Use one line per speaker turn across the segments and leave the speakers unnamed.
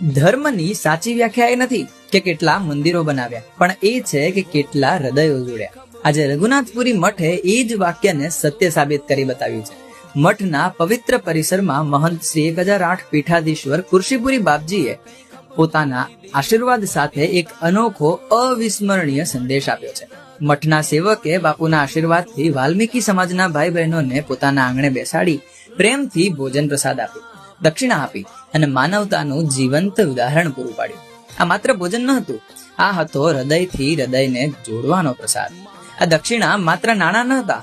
ધર્મની સાચી વ્યાખ્યા એ નથી કે કેટલા મંદિરો બનાવ્યા, પણ એ છે કે કેટલા હૃદયો જોડ્યા. આજે રઘુનાથપુરી મઠે એ જ વાક્યને સત્ય સાબિત કરી બતાવ્યું છે. મઠના પવિત્ર પરિસરમાં મહંત શ્રી 1008 પીઠાધીશ્વર કુર્શીપુરી બાપજીએ પોતાના આશીર્વાદ સાથે એક અનોખો અવિસ્મરણીય સંદેશ આપ્યો છે. મઠના સેવકે બાપુના આશીર્વાદથી વાલ્મીકી સમાજના ભાઈ બહેનોને પોતાના આંગણે બેસાડી પ્રેમથી ભોજન પ્રસાદ આપ્યો, દક્ષિણા આપી અને માનવતાનું જીવંત ઉદાહરણ પૂરું પાડ્યું. આ માત્ર ભોજન ન હતું, આ હતો હૃદયથી હૃદયને જોડવાનો પ્રસાદ. આ દક્ષિણા માત્ર નાણાં ન હતા,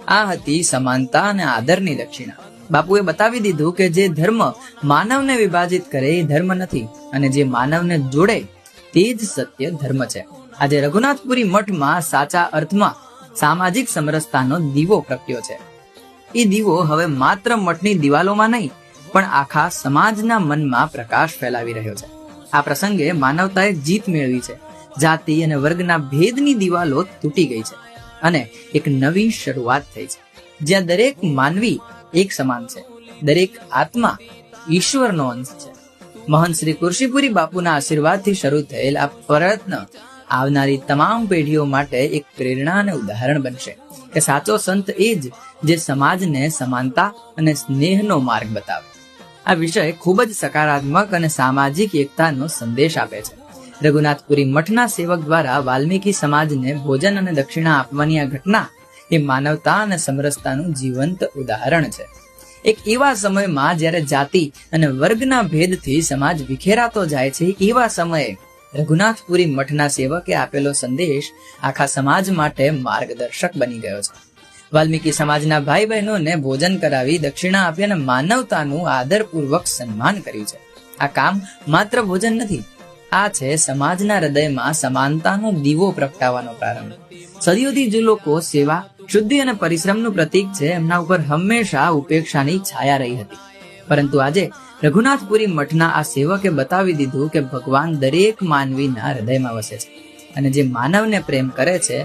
આ હતી સમાનતા અને આદરની દક્ષિણા. બાપુએ બતાવી દીધું કે જે ધર્મ માનવને વિભાજિત કરે એ ધર્મ નથી, અને જે માનવને જોડે તે જ સત્ય ધર્મ છે. આજે રઘુનાથપુરી મઠમાં સાચા અર્થમાં સામાજિક સમરસતાનો દીવો પ્રગટ્યો છે. એ દીવો હવે માત્ર મઠની દિવાલોમાં નહીં, પણ આખા સમાજના મનમાં પ્રકાશ ફેલાવી રહ્યો છે. આ પ્રસંગે માનવતાએ જીત મેળવી છે. જાતિ અને વર્ગના ભેદની દિવાલો તૂટી ગઈ છે અને એક નવી શરૂઆત થઈ છે, જ્યાં દરેક માનવી એક સમાન છે, દરેક આત્મા ઈશ્વરનો અંશ છે. મહંત શ્રી કુર્શીપુરી બાપુના આશીર્વાદથી શરૂ થયેલ આ પ્રયત્ન આવનારી તમામ પેઢીઓ માટે એક પ્રેરણા અને ઉદાહરણ બનશે કે સાચો સંત એ જ જે સમાજને સમાનતા અને સ્નેહનો માર્ગ બતાવે. આ વિષય ખૂબ જ સકારાત્મક અને સામાજિક એકતાનો સંદેશ આપે છે. રઘુનાથપુરી મઠના સેવક દ્વારા વાલ્મીકી સમાજને ભોજન અને દક્ષિણા આપવાની આ ઘટના એ માનવતા અને સમરસતાનું જીવંત ઉદાહરણ છે. એક એવા સમયમાં જ્યારે જાતિ અને વર્ગના ભેદથી સમાજ વિખેરાતો જાય છે, એવા સમયે રઘુનાથપુરી મઠના સેવકે આપેલો સંદેશ આખા સમાજ માટે માર્ગદર્શક બની ગયો છે. વાલ્મીકી સમાજના ભાઈ બહેનોને ભોજન કરાવી, દક્ષિણા આપી અને માનવતાનું આદરપૂર્વક સન્માન કર્યું છે. આ કામ માત્ર ભોજન નથી, આ છે સમાજના હૃદયમાં સમાનતાનો દીવો પ્રગટાવવાનો પ્રારંભ. સદીઓથી જે લોકો સેવા, શુદ્ધિ અને પરિશ્રમનું પ્રતીક છે, એમના ઉપર હંમેશા ઉપેક્ષાની છાયા રહી હતી. પરંતુ આજે રઘુનાથપુરી મઠના આ સેવકે બતાવી દીધું કે ભગવાન દરેક માનવીના હૃદયમાં વસે છે, અને જે માનવને પ્રેમ કરે છે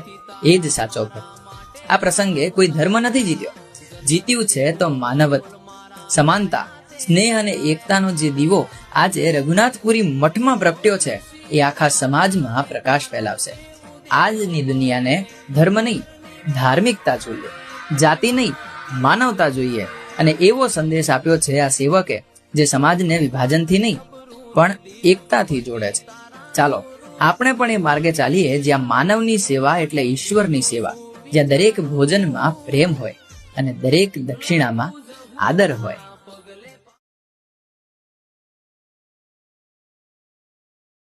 એ જ સાચો ભક્ત. આ પ્રસંગે કોઈ ધર્મ નથી જીત્યો, જીત્યું છે તો માનવત્વ, સમાનતા, સ્નેહ અને એકતાનો જે દીવો આજે રઘુનાથપુરી મઠમાં પ્રગટ્યો છે, એ આખા સમાજમાં પ્રકાશ ફેલાવશે. આજની દુનિયાને ધર્મ નહીં, ધાર્મિકતા જોઈએ, જાતિ નહીં, માનવતા જોઈએ, અને એવો સંદેશ આપ્યો છે આ સેવકે, જે સમાજને વિભાજનથી નહીં પણ એકતાથી જોડે છે. ચાલો આપણે પણ એ માર્ગે ચાલીએ જ્યાં માનવની સેવા એટલે ઈશ્વરની સેવા, જ્યાં દરેક ભોજનમાં પ્રેમ હોય અને દરેક દક્ષિણામાં આદર હોય.